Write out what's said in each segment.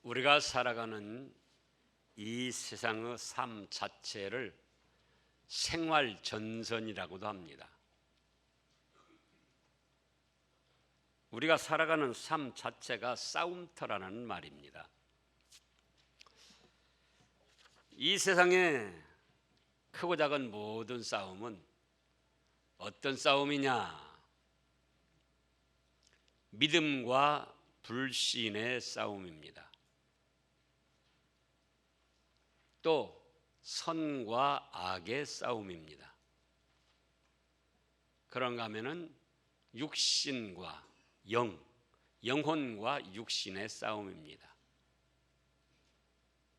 우리가 살아가는 이 세상의 삶 자체를 생활 전선이라고도 합니다. 우리가 살아가는 삶 자체가 싸움터라는 말입니다. 이 세상에 크고 작은 모든 싸움은 어떤 싸움이냐? 믿음과 불신의 싸움입니다. 또 선과 악의 싸움입니다. 그런가 하면은 육신과 영혼과 육신의 싸움입니다.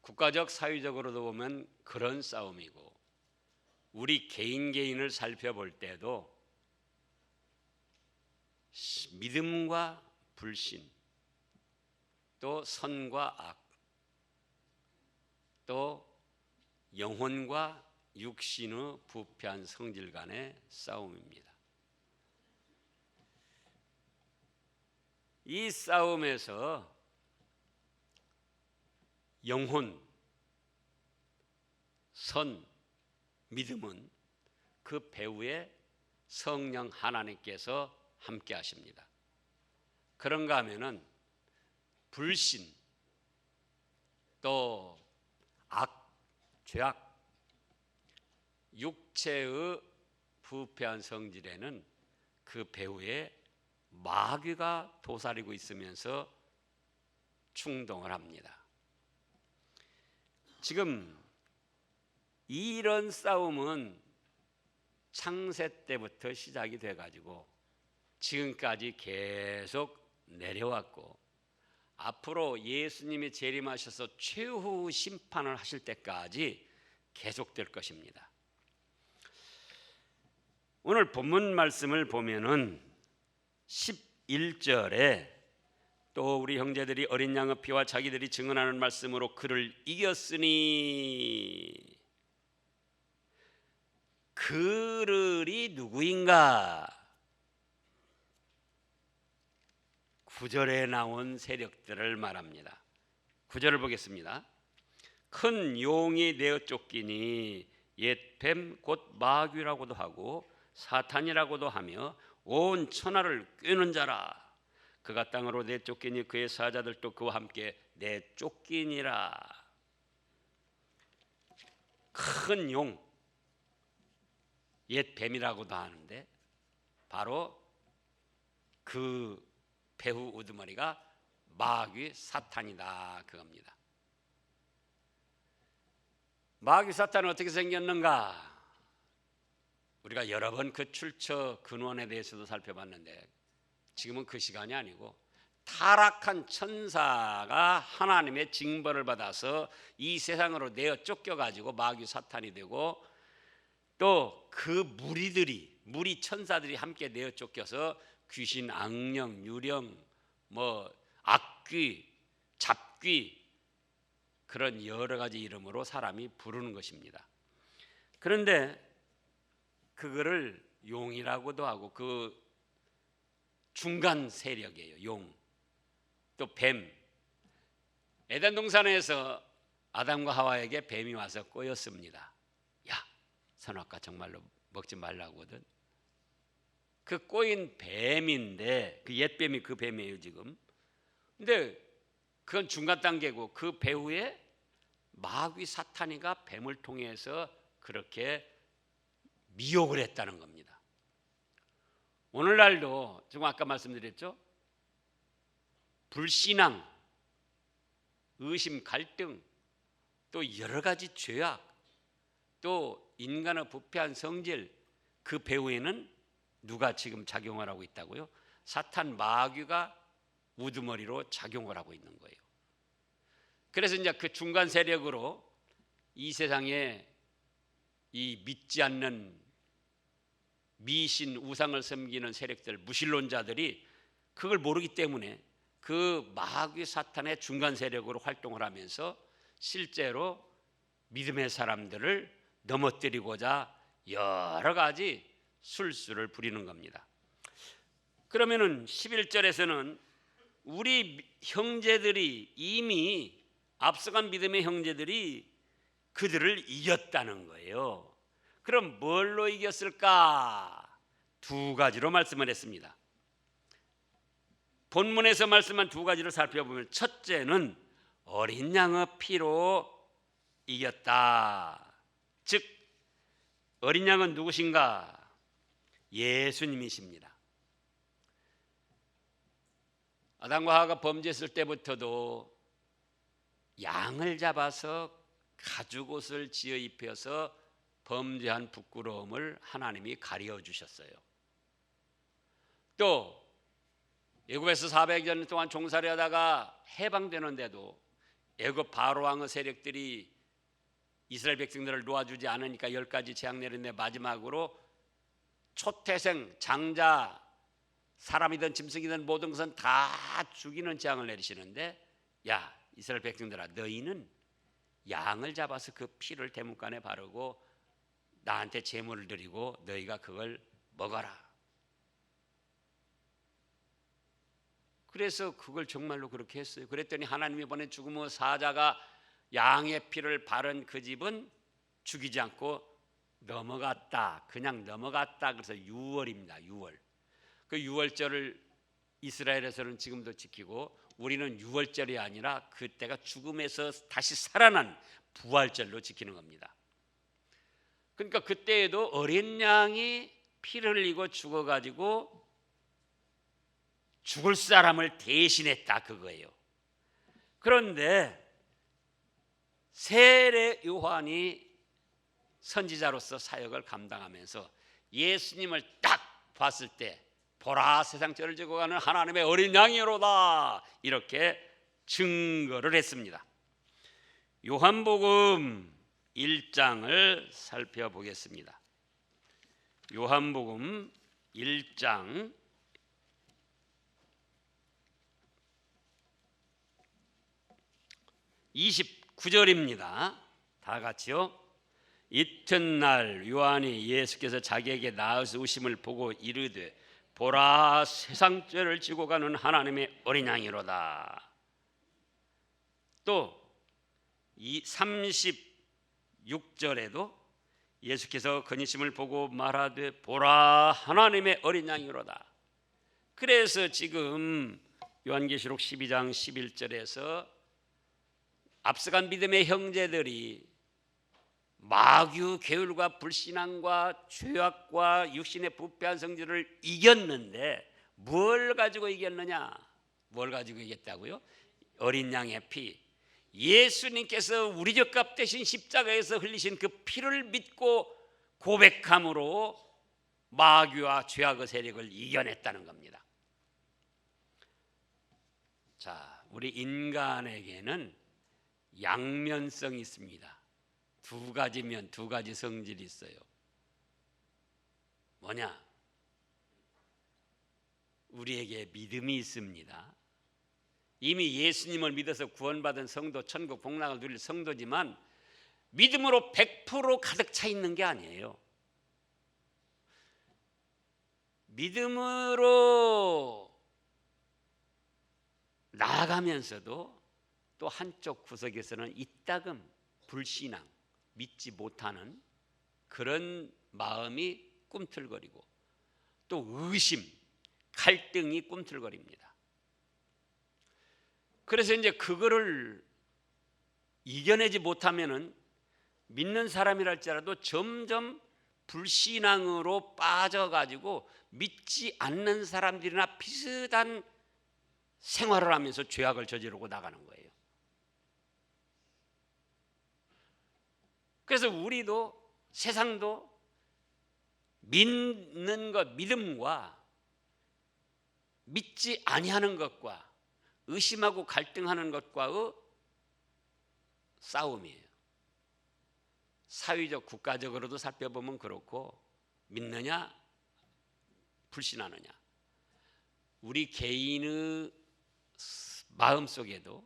국가적 사회적으로도 보면 그런 싸움이고, 우리 개인을 살펴볼 때도 믿음과 불신, 또 선과 악, 또 영혼과 육신의 부패한 성질 간의 싸움입니다. 이 싸움에서 영혼, 선, 믿음은 그 배후에 성령 하나님께서 함께 하십니다. 그런가 하면은 불신, 또 악, 죄악, 육체의 부패한 성질에는 그 배후에 마귀가 도사리고 있으면서 충동을 합니다. 지금 이런 싸움은 창세 때부터 시작이 돼가지고 지금까지 계속 내려왔고, 앞으로 예수님이 재림하셔서 최후 심판을 하실 때까지 계속될 것입니다. 오늘 본문 말씀을 보면은 11절에 또 우리 형제들이 어린 양의 피와 자기들이 증언하는 말씀으로 그를 이겼으니, 그들이 누구인가? 9절에 나온 세력들을 말합니다. 9절을 보겠습니다. 큰 용이 내어 쫓기니 옛 뱀 곧 마귀라고도 하고 사탄이라고도 하며 온 천하를 꿰는 자라. 그가 땅으로 내쫓기니 그의 사자들도 그와 함께 내쫓기니라. 큰 용, 옛 뱀이라고도 하는데 바로 그 배후 우두머리가 마귀 사탄이다 그겁니다. 마귀 사탄은 어떻게 생겼는가? 우리가 여러 번 그 출처 근원에 대해서도 살펴봤는데 지금은 그 시간이 아니고, 타락한 천사가 하나님의 징벌을 받아서 이 세상으로 내어 쫓겨가지고 마귀 사탄이 되고, 또 그 무리 천사들이 함께 내어 쫓겨서 귀신, 악령, 유령, 악귀, 잡귀, 그런 여러 가지 이름으로 사람이 부르는 것입니다. 그런데 그거를 용이라고도 하고 그 중간 세력이에요. 용, 또 뱀. 에덴 동산에서 아담과 하와에게 뱀이 와서 꼬였습니다. 야, 선악과 정말로 먹지 말라거든. 그 꼬인 뱀인데, 그 옛뱀이 그 뱀이에요 지금. 근데 그건 중간 단계고, 그 배후에 마귀 사탄이가 뱀을 통해서 그렇게 미혹을 했다는 겁니다. 오늘날도 지금 아까 말씀드렸죠, 불신앙, 의심, 갈등, 또 여러 가지 죄악, 또 인간의 부패한 성질, 그 배후에는 누가 지금 작용을 하고 있다고요? 사탄, 마귀가 우두머리로 작용을 하고 있는 거예요. 그래서 이제 그 중간 세력으로 이 세상에 이 믿지 않는 미신, 우상을 섬기는 세력들, 무신론자들이 그걸 모르기 때문에 그 마귀 사탄의 중간 세력으로 활동을 하면서 실제로 믿음의 사람들을 넘어뜨리고자 여러 가지 술수를 부리는 겁니다. 그러면은 11절에서는 우리 형제들이 이미 앞서간 믿음의 형제들이 그들을 이겼다는 거예요. 그럼 뭘로 이겼을까? 두 가지로 말씀을 했습니다. 본문에서 말씀한 두 가지를 살펴보면, 첫째는 어린 양의 피로 이겼다. 즉 어린 양은 누구신가? 예수님이십니다. 아담과 하와가 범죄했을 때부터도 양을 잡아서 가죽옷을 지어 입혀서 범죄한 부끄러움을 하나님이 가려 주셨어요. 또 애굽에서 400년 동안 종살이 하다가 해방되는데도 애굽 바로 왕의 세력들이 이스라엘 백성들을 놓아주지 않으니까 10가지 재앙 내렸는데, 마지막으로 초태생, 장자, 사람이든 짐승이든 모든 것은 다 죽이는 재앙을 내리시는데, 야 이스라엘 백성들아, 너희는 양을 잡아서 그 피를 대문간에 바르고 나한테 제물을 드리고 너희가 그걸 먹어라. 그래서 그걸 정말로 그렇게 했어요. 그랬더니 하나님이 보낸 죽음의 사자가 양의 피를 바른 그 집은 죽이지 않고 넘어갔다. 그냥 넘어갔다. 그래서 유월입니다. 유월. 그 유월절을 이스라엘에서는 지금도 지키고, 우리는 유월절이 아니라 그때가 죽음에서 다시 살아난 부활절로 지키는 겁니다. 그러니까 그때에도 어린 양이 피를 흘리고 죽어가지고 죽을 사람을 대신했다, 그거예요. 그런데 세례 요한이 선지자로서 사역을 감당하면서 예수님을 딱 봤을 때, 보라 세상 죄를 지고 가는 하나님의 어린 양이로다, 이렇게 증거를 했습니다. 요한복음 1장을 살펴보겠습니다. 요한복음 1장 29절입니다. 다 같이요. 이튿날 요한이 예수께서 자기에게 나으심을 보고 이르되, 보라 세상 죄를 지고 가는 하나님의 어린 양이로다. 또 이 36절에도 예수께서 건이심을 보고 말하되, 보라 하나님의 어린 양이로다. 그래서 지금 요한계시록 12장 11절에서 앞서간 믿음의 형제들이 마귀 계율과 불신앙과 죄악과 육신의 부패한 성질을 이겼는데, 뭘 가지고 이겼느냐? 뭘 가지고 이겼다고요? 어린 양의 피. 예수님께서 우리 죄값 대신 십자가에서 흘리신 그 피를 믿고 고백함으로 마귀와 죄악의 세력을 이겨냈다는 겁니다. 자, 우리 인간에게는 양면성이 있습니다. 두 가지면 두 가지 성질이 있어요. 뭐냐? 우리에게 믿음이 있습니다. 이미 예수님을 믿어서 구원받은 성도, 천국 복락을 누릴 성도지만 믿음으로 100% 가득 차 있는 게 아니에요. 믿음으로 나아가면서도 또 한쪽 구석에서는 이따금 불신앙, 믿지 못하는 그런 마음이 꿈틀거리고, 또 의심, 갈등이 꿈틀거립니다. 그래서 이제 그거를 이겨내지 못하면은 믿는 사람이랄지라도 점점 불신앙으로 빠져가지고 믿지 않는 사람들이나 비슷한 생활을 하면서 죄악을 저지르고 나가는 거예요. 그래서 우리도, 세상도 믿는 것, 믿음과 믿지 아니하는 것과 의심하고 갈등하는 것과의 싸움이에요. 사회적, 국가적으로도 살펴보면 그렇고, 믿느냐 불신하느냐. 우리 개인의 마음속에도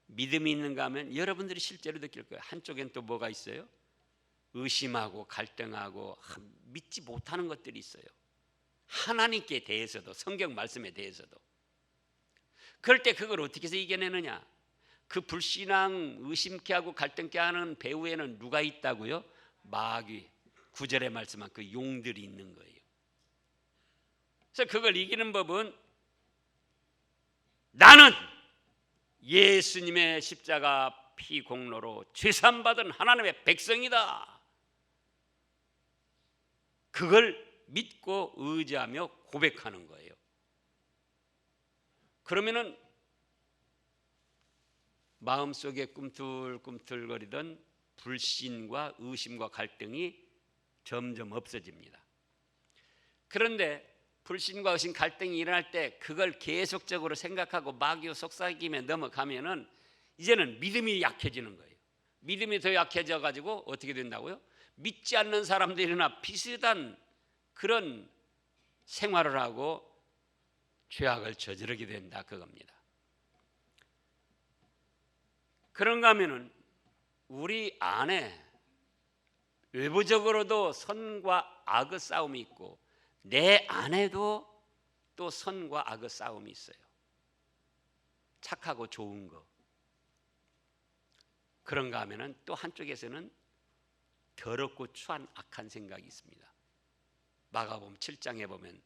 믿음이 있는가 하면 여러분들이 실제로 느낄 거예요. 한쪽엔 또 뭐가 있어요? 의심하고 갈등하고 믿지 못하는 것들이 있어요. 하나님께 대해서도, 성경 말씀에 대해서도. 그럴 때 그걸 어떻게 해서 이겨내느냐? 그 불신앙 의심케 하고 갈등케 하는 배후에는 누가 있다고요? 마귀. 9절에 말씀한 그 용들이 있는 거예요. 그래서 그걸 이기는 법은 나는 예수님의 십자가 피 공로로 죄산 받은 하나님의 백성이다. 그걸 믿고 의지하며 고백하는 거예요. 그러면은 마음속에 꿈틀꿈틀거리던 불신과 의심과 갈등이 점점 없어집니다. 그런데 불신과 의심, 갈등이 일어날 때 그걸 계속적으로 생각하고 마귀와 속삭임에 넘어가면은 이제는 믿음이 약해지는 거예요. 믿음이 더 약해져 가지고 어떻게 된다고요? 믿지 않는 사람들이나 비슷한 그런 생활을 하고 죄악을 저지르게 된다 그겁니다. 그런가 하면은 우리 안에 외부적으로도 선과 악의 싸움이 있고 내 안에도 또 선과 악의 싸움이 있어요. 착하고 좋은 거. 그런가 하면은 또 한쪽에서는 더럽고 추한 악한 생각이 있습니다. 마가복음 7장에 보면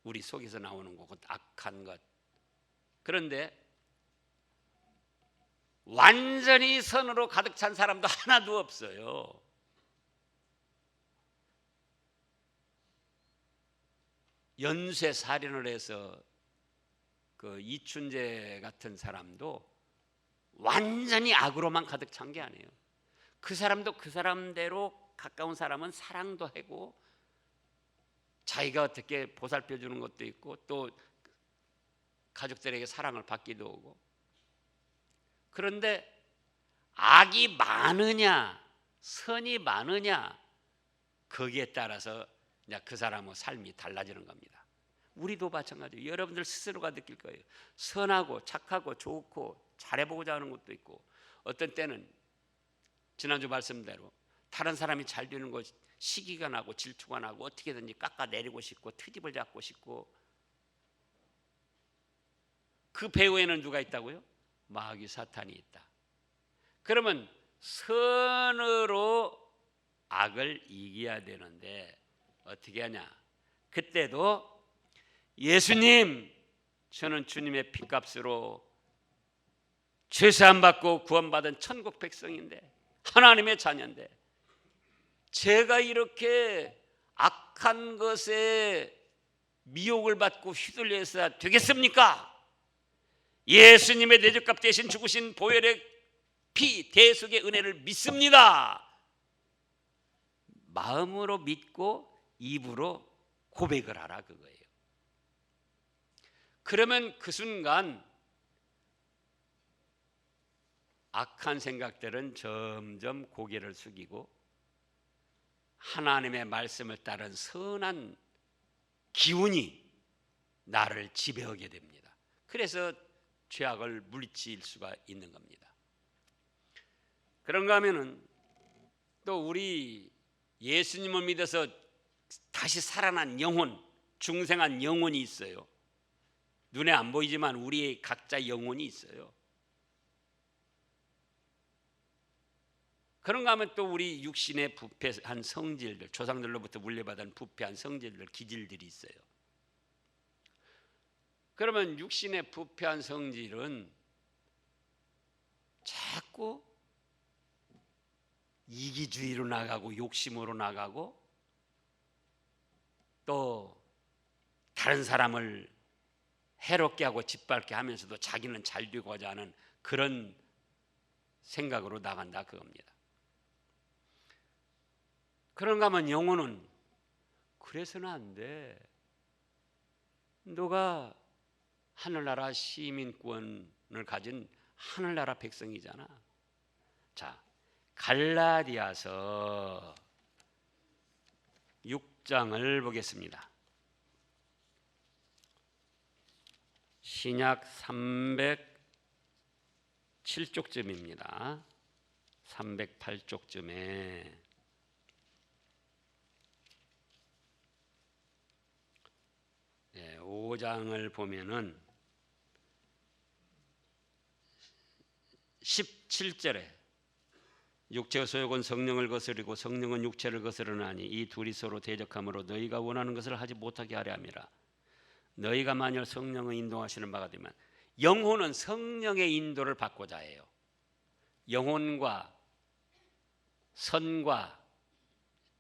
우리 속에서 나오는 것, 악한 것. 그런데 완전히 선으로 가득 찬 사람도 하나도 없어요. 연쇄살인을 해서 그 이춘재 같은 사람도 완전히 악으로만 가득 찬 게 아니에요. 그 사람도 그 사람대로 가까운 사람은 사랑도 하고 자기가 어떻게 보살펴 주는 것도 있고 또 가족들에게 사랑을 받기도 하고. 그런데 악이 많으냐 선이 많으냐 거기에 따라서 그 사람의 삶이 달라지는 겁니다. 우리도 마찬가지예요. 여러분들 스스로가 느낄 거예요. 선하고 착하고 좋고 잘해보고자 하는 것도 있고 어떤 때는 지난주 말씀대로 다른 사람이 잘 되는 것 시기가 나고 질투가 나고 어떻게든지 깎아내리고 싶고 트집을 잡고 싶고. 그 배후에는 누가 있다고요? 마귀 사탄이 있다. 그러면 선으로 악을 이겨야 되는데 어떻게 하냐? 그때도 예수님, 저는 주님의 피값으로 죄사함 받고 구원받은 천국 백성인데 하나님의 자녀인데 제가 이렇게 악한 것에 미혹을 받고 휘둘려서 되겠습니까? 예수님의 대적값 대신 죽으신 보혈의 피 대속의 은혜를 믿습니다. 마음으로 믿고 입으로 고백을 하라 그거예요. 그러면 그 순간 악한 생각들은 점점 고개를 숙이고 하나님의 말씀을 따른 선한 기운이 나를 지배하게 됩니다. 그래서 죄악을 물리칠 수가 있는 겁니다. 그런가 하면은 또 우리 예수님을 믿어서 다시 살아난 영혼, 중생한 영혼이 있어요. 눈에 안 보이지만 우리의 각자 영혼이 있어요. 그런가 하면 또 우리 육신의 부패한 성질들, 조상들로부터 물려받은 부패한 성질들, 기질들이 있어요. 그러면 육신의 부패한 성질은 자꾸 이기주의로 나가고 욕심으로 나가고 또 다른 사람을 해롭게 하고 짓밟게 하면서도 자기는 잘 되고자 하는 그런 생각으로 나간다 그겁니다. 그런가 하면 영혼은 그래서는 안 돼. 너가 하늘나라 시민권을 가진 하늘나라 백성이잖아. 자, 갈라디아서 6장을 보겠습니다. 신약 307쪽쯤입니다. 308쪽쯤에 5장을 보면은 17절에 육체의 소욕은 성령을 거스르고 성령은 육체를 거스르나니 이 둘이 서로 대적함으로 너희가 원하는 것을 하지 못하게 하려 함이라. 너희가 만일 성령의 인도하시는 바가 되면, 영혼은 성령의 인도를 받고자 해요. 영혼과 선과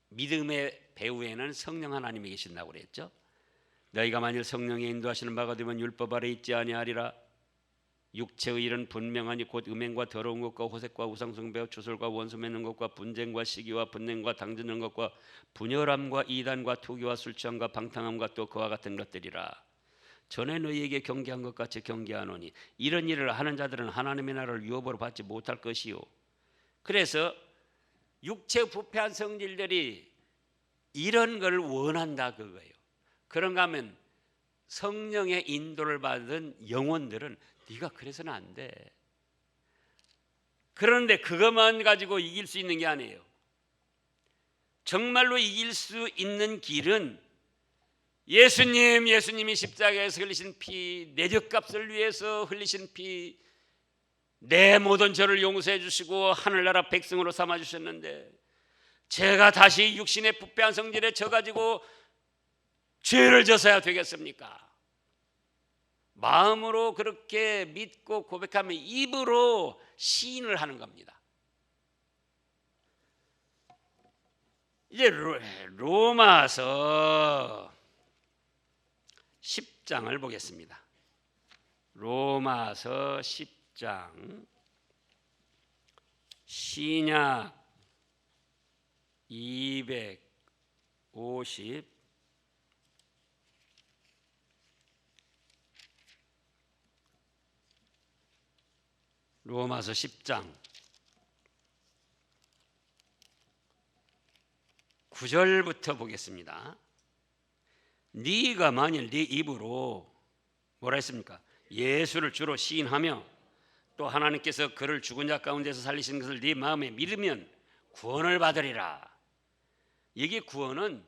믿음의 배후에는 성령 하나님이 계신다고 그랬죠. 너희가 만일 성령의 인도하시는 바가 되면 율법 아래 있지 아니하리라. 육체의 일은 분명하니 곧 음행과 더러운 것과 호색과 우상숭배와 추설과 원수 맺는 것과 분쟁과 시기와 분냉과 당짓는 것과 분열함과 이단과 투기와 술취함과 방탕함과 또 그와 같은 것들이라. 전에 너희에게 경계한 것 같이 경계하노니 이런 일을 하는 자들은 하나님의 나라를 유업으로 받지 못할 것이요. 그래서 육체 부패한 성질들이 이런 걸 원한다 그거예요. 그런가 하면 성령의 인도를 받은 영혼들은 네가 그래서는 안 돼. 그런데 그것만 가지고 이길 수 있는 게 아니에요. 정말로 이길 수 있는 길은 예수님이 십자가에서 흘리신 피, 내 죄값을 위해서 흘리신 피, 내 모든 죄를 용서해 주시고 하늘나라 백성으로 삼아 주셨는데, 제가 다시 육신의 부패한 성질에 져가지고 죄를 져서야 되겠습니까? 마음으로 그렇게 믿고 고백하면 입으로 시인을 하는 겁니다. 이제 로마서 10장을 보겠습니다. 로마서 10장 신약 250 로마서 10장 9절부터 보겠습니다. 네가 만일 네 입으로 뭐라 했습니까? 예수를 주로 시인하며 또 하나님께서 그를 죽은 자 가운데서 살리신 것을 네 마음에 믿으면 구원을 받으리라. 이게 구원은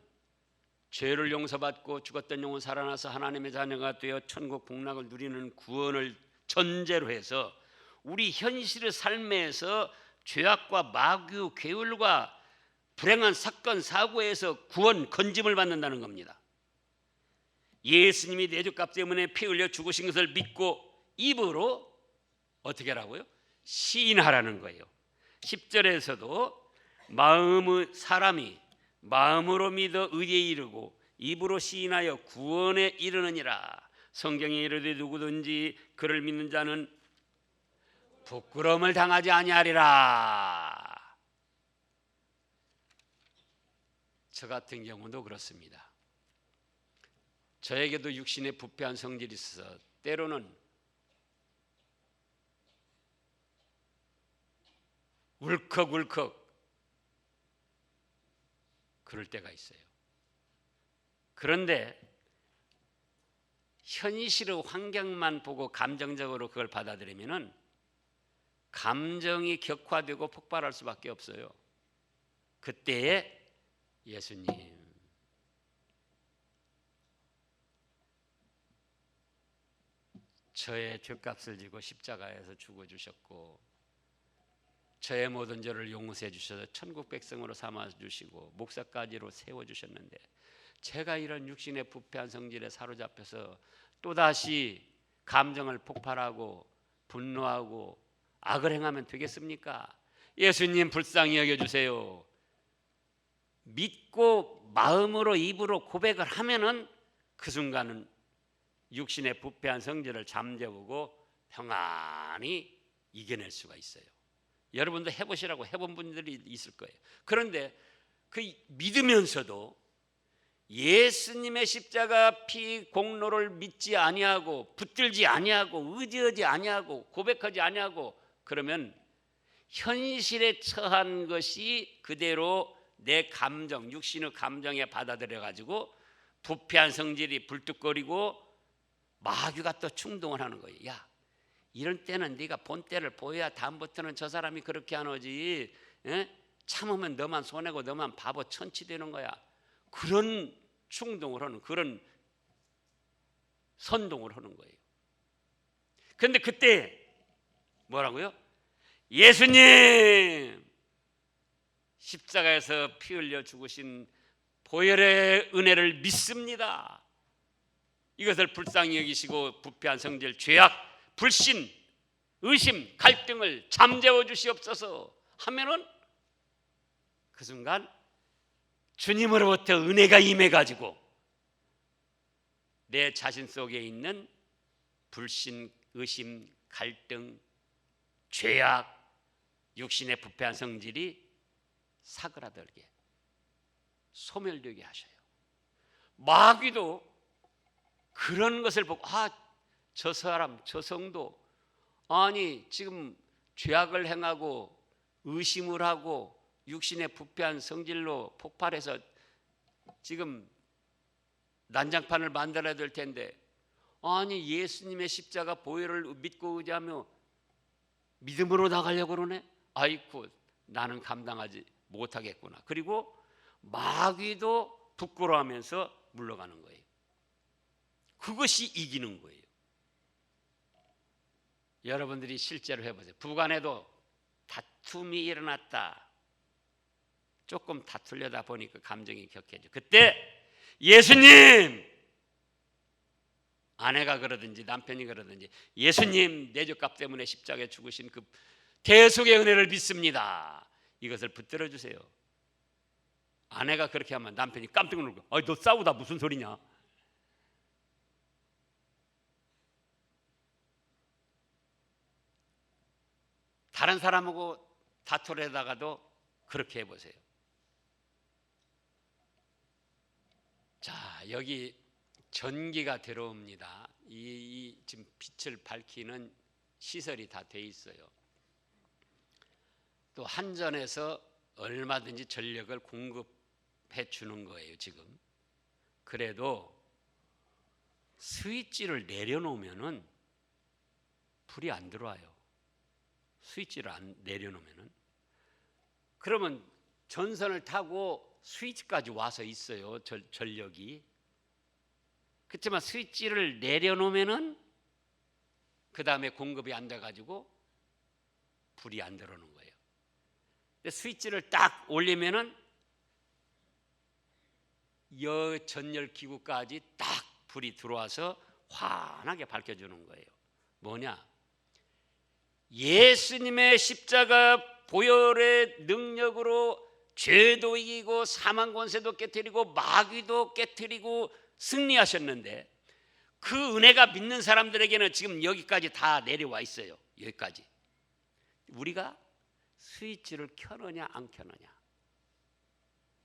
죄를 용서받고 죽었던 영혼 살아나서 하나님의 자녀가 되어 천국 복락을 누리는 구원을 전제로 해서 우리 현실의 삶에서 죄악과 마귀 괴울과 불행한 사건 사고에서 구원 건짐을 받는다는 겁니다. 예수님이 내 죄값 때문에 피 흘려 죽으신 것을 믿고 입으로 어떻게 하라고요? 시인하라는 거예요. 10절에서도 사람이 마음으로 믿어 의에 이르고 입으로 시인하여 구원에 이르느니라. 성경에 이르되 누구든지 그를 믿는 자는 부끄러움을 당하지 아니하리라. 저 같은 경우도 그렇습니다. 저에게도 육신의 부패한 성질이 있어서 때로는 울컥울컥 그럴 때가 있어요. 그런데 현실의 환경만 보고 감정적으로 그걸 받아들이면은 감정이 격화되고 폭발할 수밖에 없어요. 그때에 예수님, 저의 죄값을 지고 십자가에서 죽어주셨고 저의 모든 죄를 용서해 주셔서 천국 백성으로 삼아주시고 목사까지로 세워주셨는데 제가 이런 육신의 부패한 성질에 사로잡혀서 또다시 감정을 폭발하고 분노하고 악을 행하면 되겠습니까? 예수님 불쌍히 여겨주세요. 믿고 마음으로 입으로 고백을 하면은 그 순간은 육신의 부패한 성질을 잠재우고 평안히 이겨낼 수가 있어요. 여러분도 해보시라고 해본 분들이 있을 거예요. 그런데 그 믿으면서도 예수님의 십자가 피 공로를 믿지 아니하고 붙들지 아니하고 의지하지 아니하고 고백하지 아니하고 그러면 현실에 처한 것이 그대로 내 감정, 육신의 감정에 받아들여 가지고 부패한 성질이 불뚝거리고 마귀가 또 충동을 하는 거예요. 야, 이런 때는 네가 본때를 보여야 다음부터는 저 사람이 그렇게 안 오지. 참으면 너만 손해고 너만 바보 천치 되는 거야. 그런 충동을 하는, 그런 선동을 하는 거예요. 그런데 그때 뭐라고요? 예수님 십자가에서 피 흘려 죽으신 보혈의 은혜를 믿습니다. 이것을 불쌍히 여기시고 부패한 성질, 죄악, 불신, 의심, 갈등을 잠재워 주시옵소서 하면은 그 순간 주님으로부터 은혜가 임해가지고 내 자신 속에 있는 불신, 의심, 갈등, 죄악, 육신의 부패한 성질이 사그라들게, 소멸되게 하셔요. 마귀도 그런 것을 보고 저 사람, 저 성도 아니 지금 죄악을 행하고 의심을 하고 육신의 부패한 성질로 폭발해서 지금 난장판을 만들어야 될 텐데 아니 예수님의 십자가 보혈을 믿고 의지하며 믿음으로 나가려고 그러네. 아이쿠 나는 감당하지 못하겠구나. 그리고 마귀도 부끄러워하면서 물러가는 거예요. 그것이 이기는 거예요. 여러분들이 실제로 해보세요. 부간에도 다툼이 일어났다. 조금 다투려다 보니까 감정이 격해져. 그때 예수님, 아내가 그러든지 남편이 그러든지 예수님 내 죄값 때문에 십자가에 죽으신 그 대속의 은혜를 믿습니다. 이것을 붙들어 주세요. 아내가 그렇게 하면 남편이 깜짝 놀고 너 싸우다 무슨 소리냐. 다른 사람하고 다투려다가도 그렇게 해보세요. 자, 여기 전기가 들어옵니다. 이 지금 빛을 밝히는 시설이 다 돼 있어요. 또 한전에서 얼마든지 전력을 공급해 주는 거예요, 지금. 그래도 스위치를 내려놓으면은 불이 안 들어와요. 스위치를 안 내려놓으면은. 그러면 전선을 타고 스위치까지 와서 있어요, 전력이. 그렇지만 스위치를 내려놓으면은 그 다음에 공급이 안 돼가지고 불이 안 들어오는 거예요. 근데 스위치를 딱 올리면은 여 전열 기구까지 딱 불이 들어와서 환하게 밝혀주는 거예요. 뭐냐? 예수님의 십자가 보혈의 능력으로 죄도 이기고 사망 권세도 깨뜨리고 마귀도 깨뜨리고 승리하셨는데 그 은혜가 믿는 사람들에게는 지금 여기까지 다 내려와 있어요. 여기까지. 우리가 스위치를 켜느냐 안 켜느냐,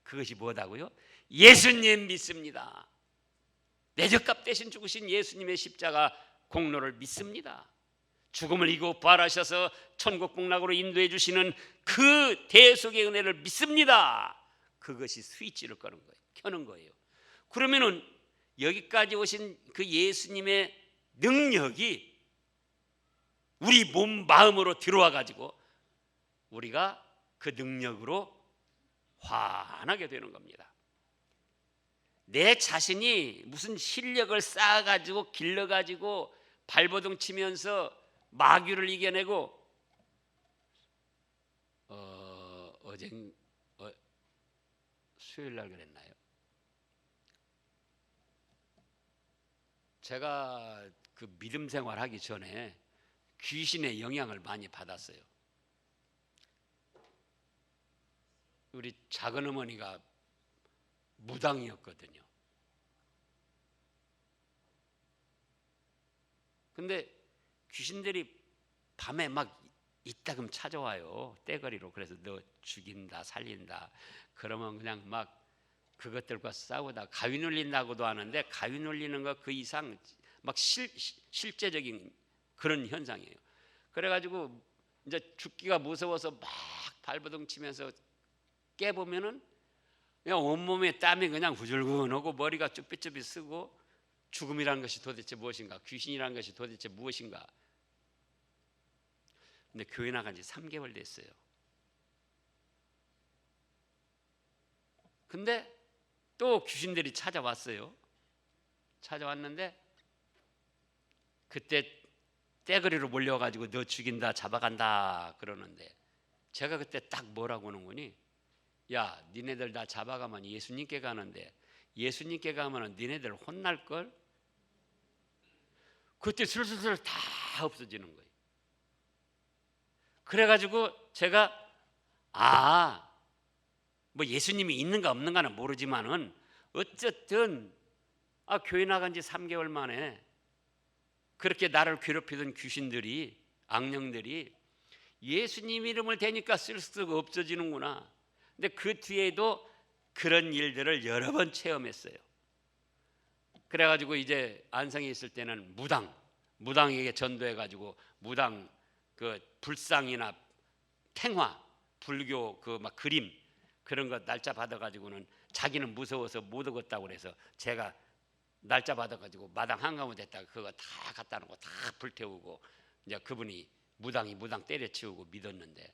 그것이 뭐다고요? 예수님 믿습니다. 내 죄값 대신 죽으신 예수님의 십자가 공로를 믿습니다. 죽음을 이기고 부활하셔서 천국 복락으로 인도해 주시는 그 대속의 은혜를 믿습니다. 그것이 스위치를 끄는 거예요. 켜는 거예요. 그러면은 여기까지 오신 그 예수님의 능력이 우리 몸 마음으로 들어와 가지고 우리가 그 능력으로 환하게 되는 겁니다. 내 자신이 무슨 실력을 쌓아 가지고 길러 가지고 발버둥 치면서 마귀를 이겨내고 수요일 날 그랬나요? 제가 그 믿음 생활하기 전에 귀신의 영향을 많이 받았어요. 우리 작은 어머니가 무당이었거든요. 근데 귀신들이 밤에 막 이따금 찾아와요. 떼거리로. 그래서 너 죽인다 살린다. 그러면 그냥 막 그것들과 싸우다 가위 눌린다고도 하는데 가위 눌리는 거 그 이상 막 실제적인 그런 현상이에요. 그래가지고 이제 죽기가 무서워서 막 발버둥 치면서 깨보면은 그냥 온몸에 땀이 그냥 후줄근하고 머리가 쭈삣쭈삣 쓰고 죽음이라는 것이 도대체 무엇인가, 귀신이라는 것이 도대체 무엇인가. 근데 교회 나간 지 3개월 됐어요. 근데 또 귀신들이 찾아왔어요. 찾아왔는데 그때 떼거리로 몰려가지고 너 죽인다 잡아간다 그러는데 제가 그때 딱 뭐라고 하는 거니? 야, 니네들 다 잡아가면 예수님께 가는데 예수님께 가면 니네들 혼날걸? 그때 슬슬 다 없어지는 거예요. 그래가지고 제가 뭐 예수님이 있는가 없는가는 모르지만은 어쨌든 교회 나간 지 3개월 만에 그렇게 나를 괴롭히던 귀신들이, 악령들이 예수님 이름을 대니까 쓸쓸 없어지는구나. 근데 그 뒤에도 그런 일들을 여러 번 체험했어요. 그래가지고 이제 안성에 있을 때는 무당에게 전도해가지고 무당 그 불상이나 탱화, 불교 그 막 그림 그런 거 날짜 받아가지고는 자기는 무서워서 못 오겠다고 그래서 제가 날짜 받아가지고 마당 한가운데다가 그거 다 갖다 놓고 다 불태우고 이제 그분이 무당 때려치우고 믿었는데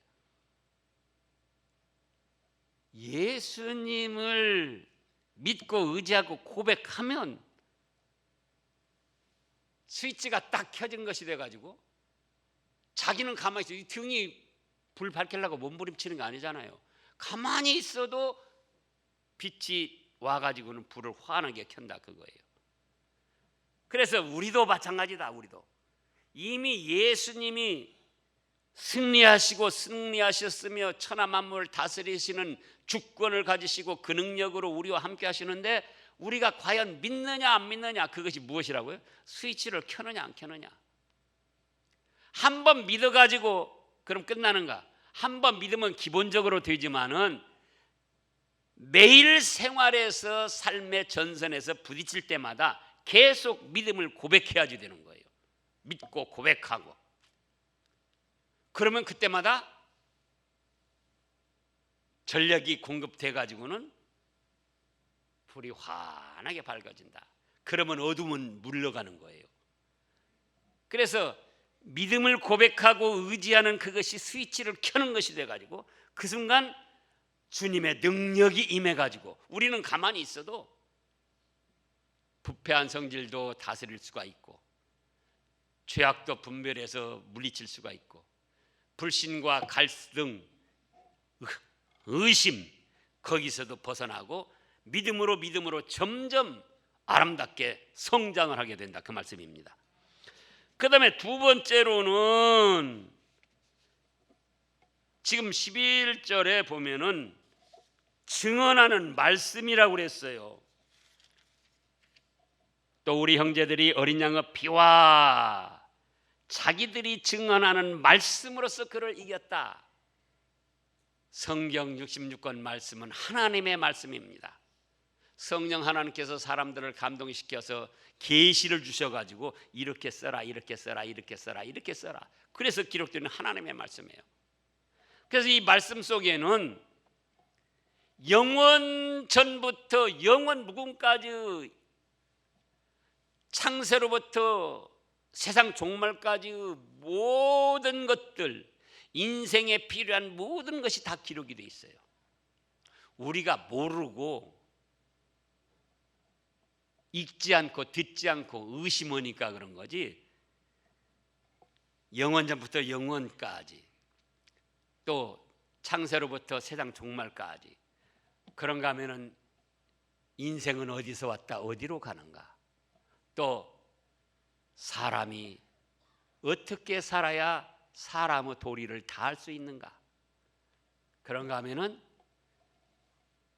예수님을 믿고 의지하고 고백하면 스위치가 딱 켜진 것이 돼가지고 자기는 가만히 있어. 이 등이 불 밝히려고 몸부림치는 게 아니잖아요. 가만히 있어도 빛이 와가지고는 불을 환하게 켠다 그거예요. 그래서 우리도 마찬가지다. 우리도 이미 예수님이 승리하시고 승리하셨으며 천하 만물을 다스리시는 주권을 가지시고 그 능력으로 우리와 함께 하시는데 우리가 과연 믿느냐 안 믿느냐 그것이 무엇이라고요? 스위치를 켜느냐 안 켜느냐. 한번 믿어가지고 그럼 끝나는가? 한번 믿으면 기본적으로 되지만은 매일 생활에서 삶의 전선에서 부딪힐 때마다 계속 믿음을 고백해야지 되는 거예요. 믿고 고백하고 그러면 그때마다 전력이 공급돼 가지고는 불이 환하게 밝아진다. 그러면 어둠은 물러가는 거예요. 그래서 믿음을 고백하고 의지하는 그것이 스위치를 켜는 것이 돼 가지고 그 순간 주님의 능력이 임해 가지고 우리는 가만히 있어도 부패한 성질도 다스릴 수가 있고 죄악도 분별해서 물리칠 수가 있고 불신과 갈등, 의심 거기서도 벗어나고 믿음으로 점점 아름답게 성장을 하게 된다 그 말씀입니다. 그 다음에 두 번째로는 지금 11절에 보면은 증언하는 말씀이라고 그랬어요. 또 우리 형제들이 어린 양의 피와 자기들이 증언하는 말씀으로서 그를 이겼다. 성경 66권 말씀은 하나님의 말씀입니다. 성령 하나님께서 사람들을 감동시켜서 계시를 주셔가지고 이렇게 써라 이렇게 써라 이렇게 써라 이렇게 써라 그래서 기록되는 하나님의 말씀이에요. 그래서 이 말씀 속에는 영원 전부터 영원 무궁까지 창세로부터 세상 종말까지 모든 것들 인생에 필요한 모든 것이 다 기록이 돼 있어요. 우리가 모르고 읽지 않고 듣지 않고 의심하니까 그런 거지 영원 전부터 영원까지 또 창세로부터 세상 종말까지 그런가 하면은 인생은 어디서 왔다 어디로 가는가 또 사람이 어떻게 살아야 사람의 도리를 다할 수 있는가 그런가 하면은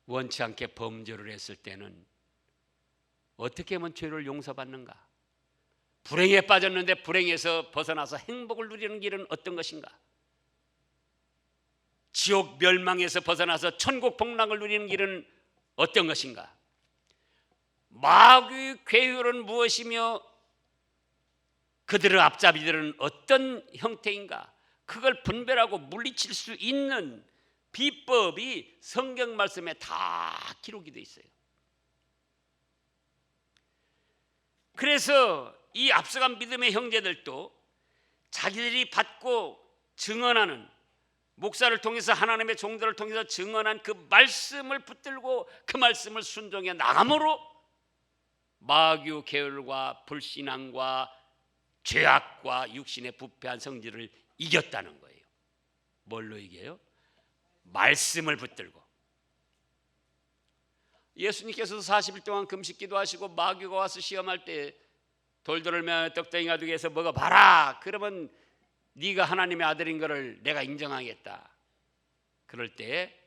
원치 않게 범죄를 했을 때는 어떻게 하면 죄를 용서받는가 불행에 빠졌는데 불행에서 벗어나서 행복을 누리는 길은 어떤 것인가 지옥 멸망에서 벗어나서 천국 복락을 누리는 길은 어떤 것인가 마귀의 괴율은 무엇이며 그들의 앞잡이들은 어떤 형태인가 그걸 분별하고 물리칠 수 있는 비법이 성경 말씀에 다 기록이 되어 있어요. 그래서 이 앞서간 믿음의 형제들도 자기들이 받고 증언하는 목사를 통해서 하나님의 종들을 통해서 증언한 그 말씀을 붙들고 그 말씀을 순종해 나감으로 마귀 계율과 불신앙과 죄악과 육신의 부패한 성질을 이겼다는 거예요. 뭘로 이겨요? 말씀을 붙들고. 예수님께서도 40일 동안 금식 기도하시고 마귀가 와서 시험할 때 돌들을 매 떡덩이가 되게 해서 먹어봐라. 그러면 네가 하나님의 아들인 것을 내가 인정하겠다. 그럴 때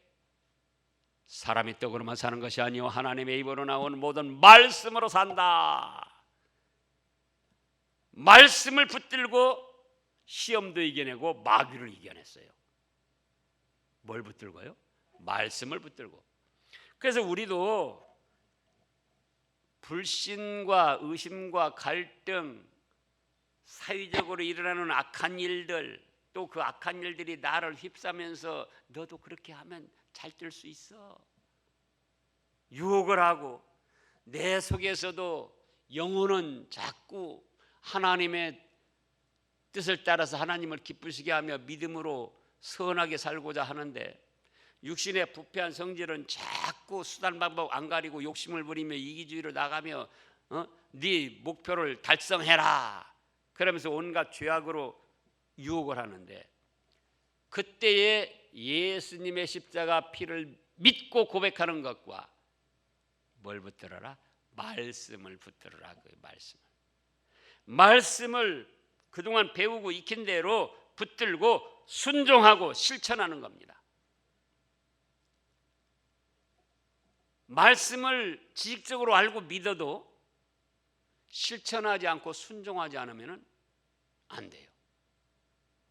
사람이 떡으로만 사는 것이 아니요 하나님의 입으로 나온 모든 말씀으로 산다. 말씀을 붙들고 시험도 이겨내고 마귀를 이겨냈어요. 뭘 붙들고요? 말씀을 붙들고. 그래서 우리도 불신과 의심과 갈등, 사회적으로 일어나는 악한 일들, 또 그 악한 일들이 나를 휩싸면서 너도 그렇게 하면 잘 될 수 있어. 유혹을 하고 내 속에서도 영혼은 자꾸 하나님의 뜻을 따라서 하나님을 기쁘시게 하며 믿음으로 선하게 살고자 하는데 육신의 부패한 성질은 자꾸 수단 방법 안 가리고 욕심을 부리며 이기주의로 나가며 네 목표를 달성해라 그러면서 온갖 죄악으로 유혹을 하는데 그때에 예수님의 십자가 피를 믿고 고백하는 것과 뭘 붙들어라? 말씀을 붙들어라. 그 말씀을 그동안 배우고 익힌 대로 붙들고 순종하고 실천하는 겁니다. 말씀을 지식적으로 알고 믿어도 실천하지 않고 순종하지 않으면 안 돼요.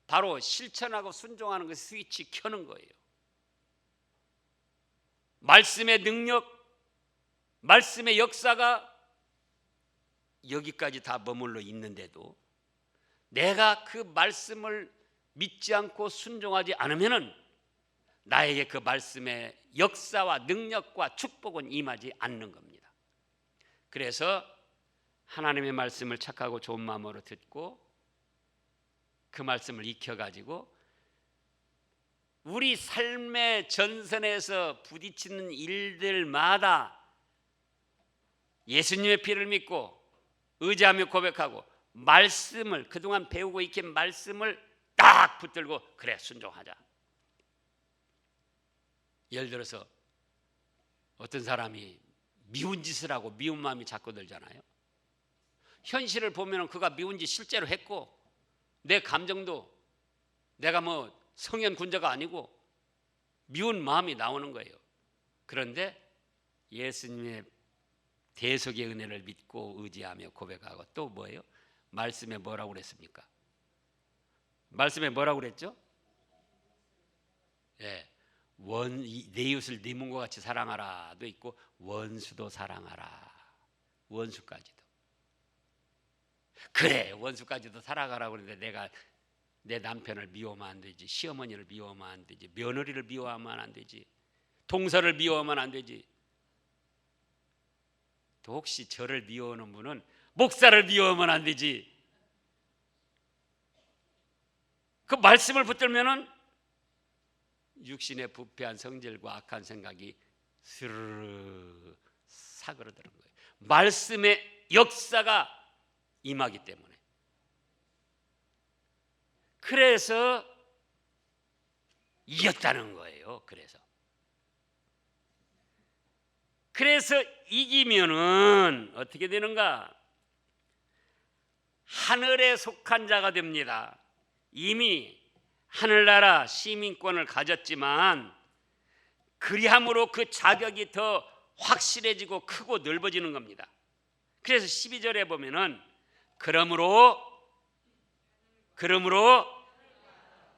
바로 실천하고 순종하는 그 스위치 켜는 거예요. 말씀의 능력, 말씀의 역사가 여기까지 다 머물러 있는데도 내가 그 말씀을 믿지 않고 순종하지 않으면 나에게 그 말씀의 역사와 능력과 축복은 임하지 않는 겁니다. 그래서 하나님의 말씀을 착하고 좋은 마음으로 듣고 그 말씀을 익혀가지고 우리 삶의 전선에서 부딪히는 일들마다 예수님의 피를 믿고 의지하며 고백하고 말씀을 그동안 배우고 익힌 말씀을 딱 붙들고 그래 순종하자. 예를 들어서 어떤 사람이 미운 짓을 하고 미운 마음이 자꾸 들잖아요. 현실을 보면 그가 미운 짓 실제로 했고 내 감정도 내가 뭐 성현군자가 아니고 미운 마음이 나오는 거예요. 그런데 예수님의 대속의 은혜를 믿고 의지하며 고백하고 또 뭐예요? 말씀에 뭐라고 그랬습니까? 말씀에 뭐라고 그랬죠? 예, 내 이웃을 네 몸과 같이 사랑하라도 있고 원수도 사랑하라. 원수까지도. 그래 원수까지도 사랑하라고 그러는데 내가 내 남편을 미워하면 안 되지, 시어머니를 미워하면 안 되지, 며느리를 미워하면 안 되지, 동서를 미워하면 안 되지. 또 혹시 저를 미워하는 분은 목사를 미워하면 안 되지. 그 말씀을 붙들면은 육신의 부패한 성질과 악한 생각이 스르르 사그러드는 거예요. 말씀의 역사가 임하기 때문에. 그래서 이겼다는 거예요. 그래서 이기면은 어떻게 되는가? 하늘에 속한 자가 됩니다. 이미 하늘나라 시민권을 가졌지만 그리함으로 그 자격이 더 확실해지고 크고 넓어지는 겁니다. 그래서 12절에 보면은 그러므로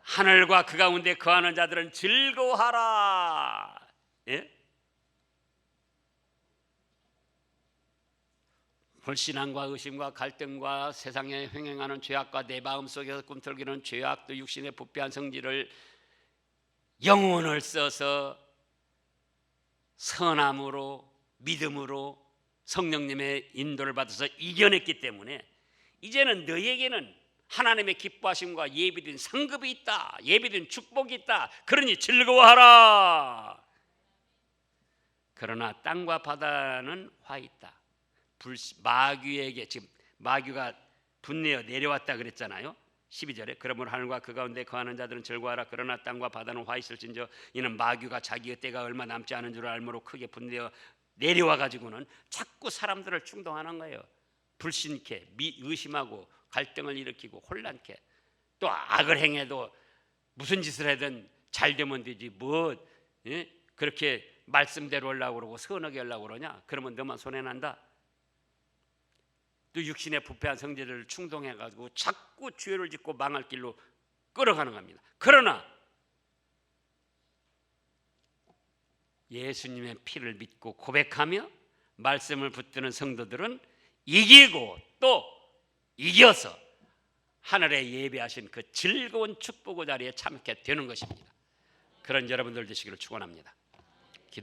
하늘과 그 가운데 거하는 자들은 즐거워하라. 예? 불신앙과 의심과 갈등과 세상에 횡행하는 죄악과 내 마음속에서 꿈틀기는 죄악도 육신의 부패한 성질을 영혼을 써서 선함으로 믿음으로 성령님의 인도를 받아서 이겨냈기 때문에 이제는 너희에게는 하나님의 기뻐하심과 예비된 상급이 있다. 예비된 축복이 있다. 그러니 즐거워하라. 그러나 땅과 바다는 화 있다. 마귀에게 지금 마귀가 분내어 내려왔다 그랬잖아요. 12절에 그러므로 하늘과 그 가운데 거하는 자들은 즐거워하라. 그러나 땅과 바다는 화 있을진저 이는 마귀가 자기의 때가 얼마 남지 않은 줄 알므로 크게 분내어 내려와 가지고는 자꾸 사람들을 충동하는 거예요. 불신케, 의심하고 갈등을 일으키고 혼란케, 또 악을 행해도 무슨 짓을 하든 잘 되면 되지 뭐 그렇게 말씀대로 하려고 그러고 선하게 하려고 그러냐? 그러면 너만 손해난다. 또 육신의 부패한 성질을 충동해가지고 자꾸 죄를 짓고 망할 길로 끌어가는 겁니다. 그러나 예수님의 피를 믿고 고백하며 말씀을 붙드는 성도들은 이기고 또 이겨서 하늘에 예배하신 그 즐거운 축복의 자리에 참게 되는 것입니다. 그런 여러분들 되시기를 축원합니다.